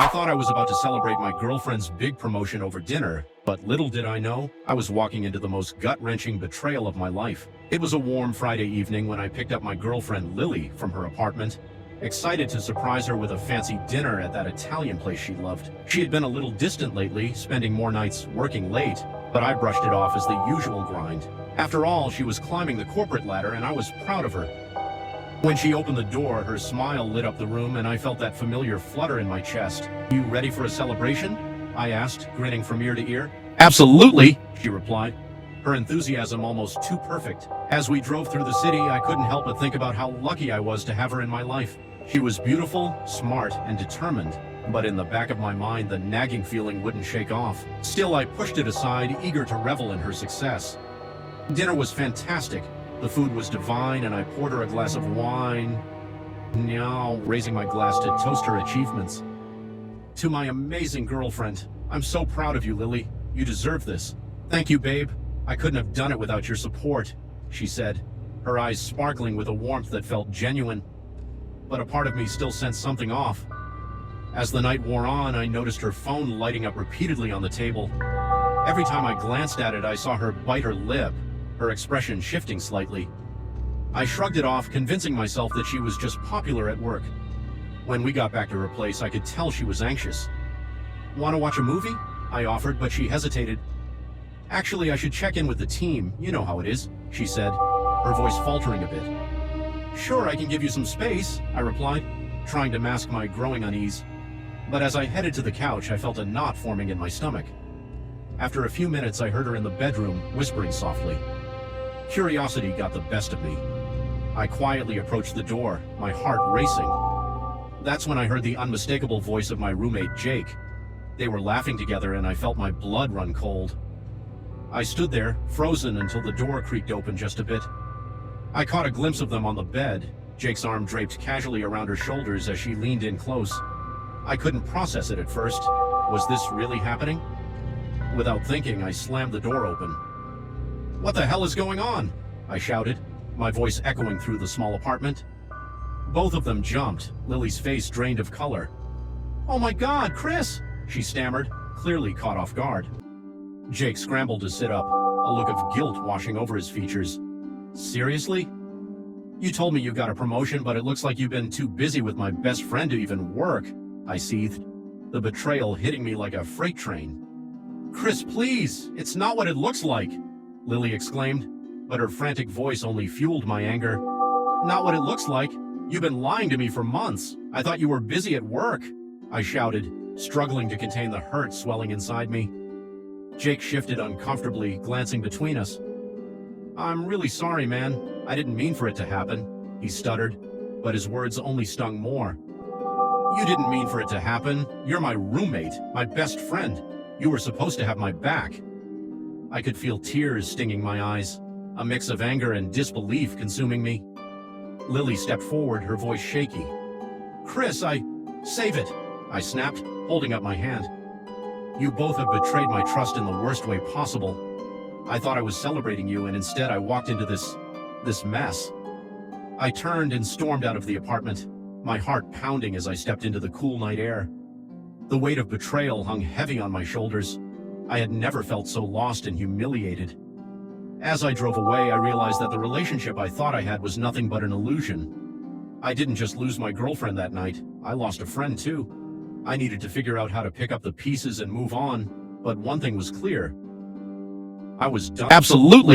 I thought I was about to celebrate my girlfriend's big promotion over dinner, but little did I know, I was walking into the most gut-wrenching betrayal of my life. It was a warm Friday evening when I picked up my girlfriend Lily from her apartment, excited to surprise her with a fancy dinner at that Italian place she loved. She had been a little distant lately, spending more nights working late, but I brushed it off as the usual grind. After all, she was climbing the corporate ladder and I was proud of her. When she opened the door, her smile lit up the room and I felt that familiar flutter in my chest. "You ready for a celebration?" I asked, grinning from ear to ear. "Absolutely," she replied, her enthusiasm almost too perfect. As we drove through the city, I couldn't help but think about how lucky I was to have her in my life. She was beautiful, smart, and determined, but in the back of my mind, the nagging feeling wouldn't shake off. Still, I pushed it aside, eager to revel in her success. Dinner was fantastic. The food was divine, and I poured her a glass of wine, now raising my glass to toast her achievements. "To my amazing girlfriend, I'm so proud of you, Lily. You deserve this." "Thank you, babe. I couldn't have done it without your support," she said, her eyes sparkling with a warmth that felt genuine. But a part of me still sensed something off. As the night wore on, I noticed her phone lighting up repeatedly on the table. Every time I glanced at it, I saw her bite her lip, her expression shifting slightly. I shrugged it off, convincing myself that she was just popular at work. When we got back to her place, I could tell she was anxious. "Want to watch a movie?" I offered, but she hesitated. "Actually, I should check in with the team. You know how it is," she said, her voice faltering a bit. "Sure, I can give you some space," I replied, trying to mask my growing unease. But as I headed to the couch, I felt a knot forming in my stomach. After a few minutes, I heard her in the bedroom, whispering softly. Curiosity got the best of me. I quietly approached the door, my heart racing. That's when I heard the unmistakable voice of my roommate, Jake. They were laughing together and I felt my blood run cold. I stood there, frozen, until the door creaked open just a bit. I caught a glimpse of them on the bed, Jake's arm draped casually around her shoulders as she leaned in close. I couldn't process it at first. Was this really happening? Without thinking, I slammed the door open. "What the hell is going on?" I shouted, my voice echoing through the small apartment. Both of them jumped, Lily's face drained of color. "Oh my God, Chris!" she stammered, clearly caught off guard. Jake scrambled to sit up, a look of guilt washing over his features. "Seriously? You told me you got a promotion, but it looks like you've been too busy with my best friend to even work," I seethed, the betrayal hitting me like a freight train. "Chris, please, it's not what it looks like," Lily exclaimed, but her frantic voice only fueled my anger. "Not what it looks like? You've been lying to me for months. I thought you were busy at work," I shouted, struggling to contain the hurt swelling inside me. Jake shifted uncomfortably, glancing between us. "I'm really sorry, man. I didn't mean for it to happen," he stuttered, but his words only stung more. "You didn't mean for it to happen. You're my roommate, my best friend. You were supposed to have my back." I could feel tears stinging my eyes, a mix of anger and disbelief consuming me. Lily stepped forward, her voice shaky. "Chris, save it," I snapped, holding up my hand. "You both have betrayed my trust in the worst way possible. I thought I was celebrating you, and instead I walked into this mess." I turned and stormed out of the apartment, my heart pounding as I stepped into the cool night air. The weight of betrayal hung heavy on my shoulders. I had never felt so lost and humiliated. As I drove away, I realized that the relationship I thought I had was nothing but an illusion. I didn't just lose my girlfriend that night, I lost a friend too. I needed to figure out how to pick up the pieces and move on, but one thing was clear. I was done. Absolutely.